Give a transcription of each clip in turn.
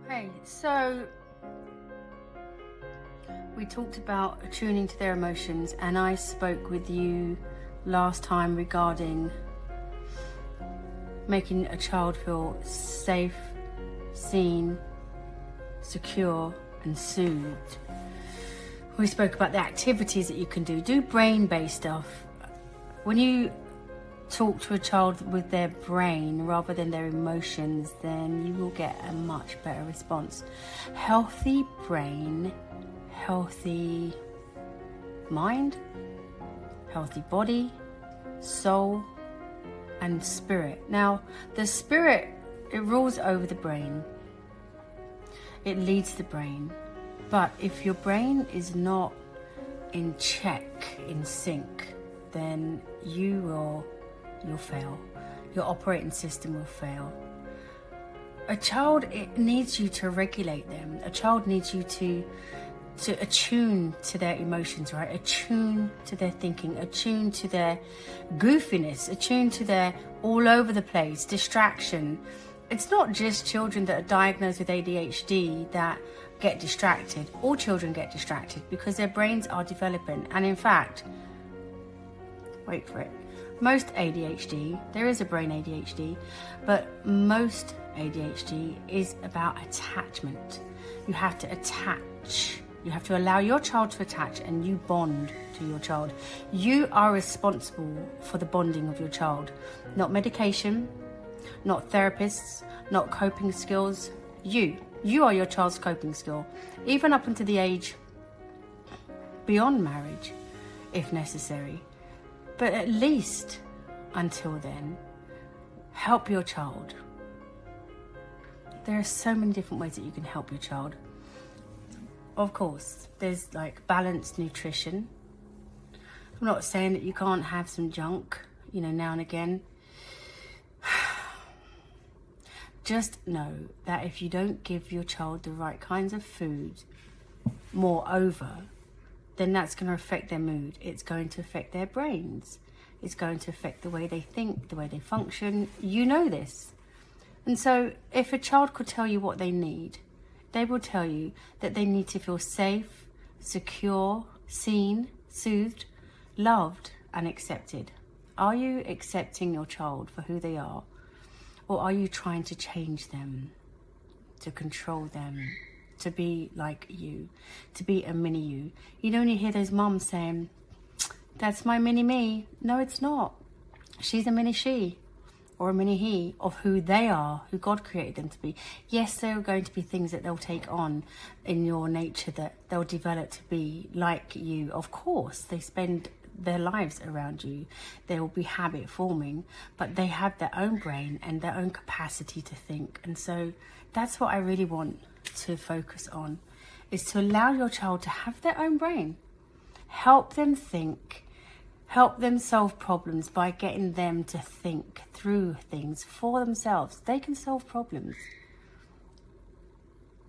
Hey, so we talked about attuning to their emotions, and I spoke with you last time regarding making a child feel safe, seen, secure and soothed. We spoke about the activities that you can do brain-based stuff. When you talk to a child with their brain rather than their emotions, then you will get a much better response. Healthy brain, healthy mind, healthy body, soul and spirit. Now, the spirit, it rules over the brain. It leads the brain. But if your brain is not in check, in sync, then you'll fail. Your operating system will fail. A child, it needs you to regulate them. A child needs you to attune to their emotions, right? Attune to their thinking, attune to their goofiness, attune to their all over the place, distraction. It's not just children that are diagnosed with ADHD that get distracted. All children get distracted because their brains are developing. And in fact, wait for it, most ADHD, there is a brain ADHD, but most ADHD is about attachment. You have to attach. You have to allow your child to attach, and you bond to your child. You are responsible for the bonding of your child, not medication, not therapists, not coping skills. You are your child's coping skill, even up until the age beyond marriage, if necessary. But at least until then, help your child. There are so many different ways that you can help your child. Of course, there's like balanced nutrition. I'm not saying that you can't have some junk, now and again. Just know that if you don't give your child the right kinds of food, moreover, then that's going to affect their mood. It's going to affect their brains. It's going to affect the way they think, the way they function. You know this. And so if a child could tell you what they need, they will tell you that they need to feel safe, secure, seen, soothed, loved and accepted. Are you accepting your child for who they are? Or are you trying to change them, to control them, to be like you, to be a mini you? When you hear those mums saying, that's my mini me. No, it's not. She's a mini she or a mini he of who they are, who God created them to be. Yes, there are going to be things that they'll take on in your nature that they'll develop to be like you. Of course, they spend their lives around you. There will be habit forming, but they have their own brain and their own capacity to think. And so that's what I really want to focus on, is to allow your child to have their own brain. Help them think, help them solve problems by getting them to think through things for themselves. They can solve problems.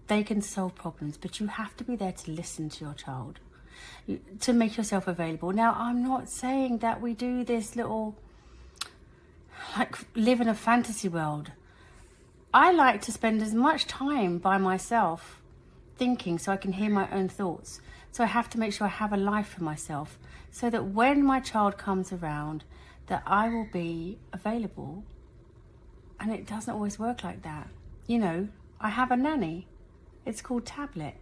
They can solve problems, but you have to be there to listen to your child, to make yourself available. Now, I'm not saying that we do this little, live in a fantasy world. I like to spend as much time by myself thinking so I can hear my own thoughts. So I have to make sure I have a life for myself so that when my child comes around, that I will be available. And it doesn't always work like that. I have a nanny. It's called Tablet.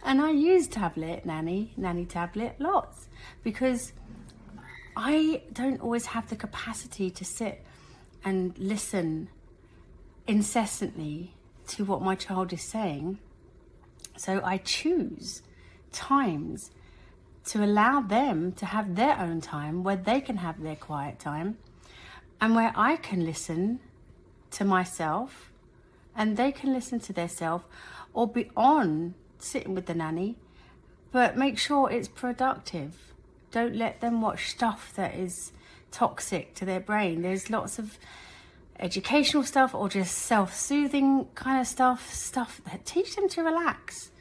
And I use Tablet, nanny Tablet, lots, because I don't always have the capacity to sit and listen incessantly to what my child is saying. So I choose times to allow them to have their own time where they can have their quiet time and where I can listen to myself and they can listen to their self, or be on sitting with the nanny, but make sure it's productive. Don't let them watch stuff that is toxic to their brain. There's lots of educational stuff or just self-soothing kind of stuff that teach them to relax.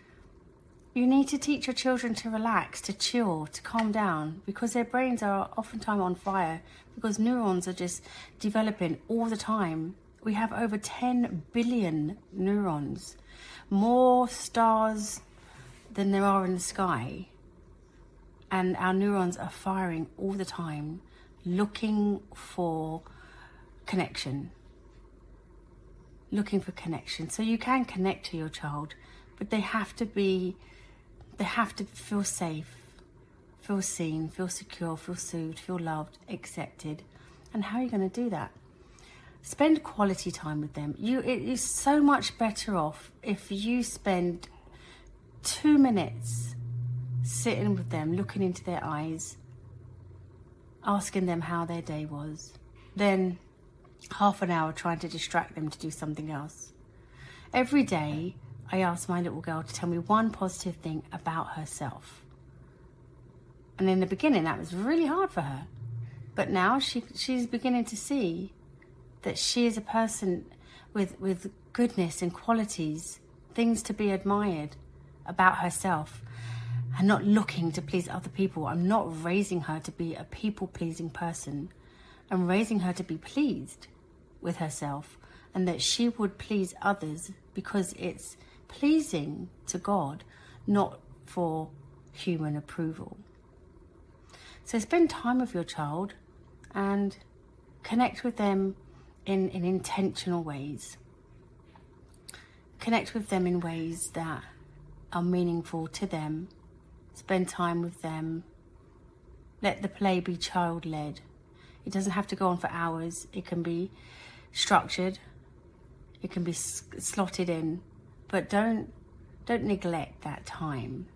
You need to teach your children to relax, to chill, to calm down, because their brains are oftentimes on fire because neurons are just developing all the time. We have over 10 billion neurons, more stars than there are in the sky. And our neurons are firing all the time, looking for connection. So you can connect to your child, but they have to feel safe, feel seen, feel secure, feel soothed, feel loved, accepted. And how are you going to do that? Spend quality time with them. It is so much better off if you spend 2 minutes sitting with them, looking into their eyes, asking them how their day was, then half an hour trying to distract them to do something else. Every day, I ask my little girl to tell me one positive thing about herself. And in the beginning, that was really hard for her. But now she's beginning to see that she is a person with goodness and qualities, things to be admired about herself, and not looking to please other people. I'm not raising her to be a people-pleasing person. I'm raising her to be pleased with herself, and that she would please others because it's pleasing to God, not for human approval. So spend time with your child and connect with them in intentional ways. Connect with them in ways that are meaningful to them. Spend time with them. Let the play be child-led. It doesn't have to go on for hours. It can be structured. It can be slotted in. But don't neglect that time.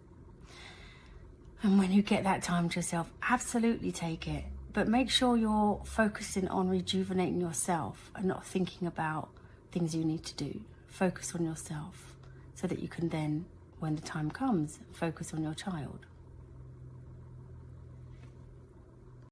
And when you get that time to yourself, absolutely take it. But make sure you're focusing on rejuvenating yourself and not thinking about things you need to do. Focus on yourself so that you can then, when the time comes, focus on your child.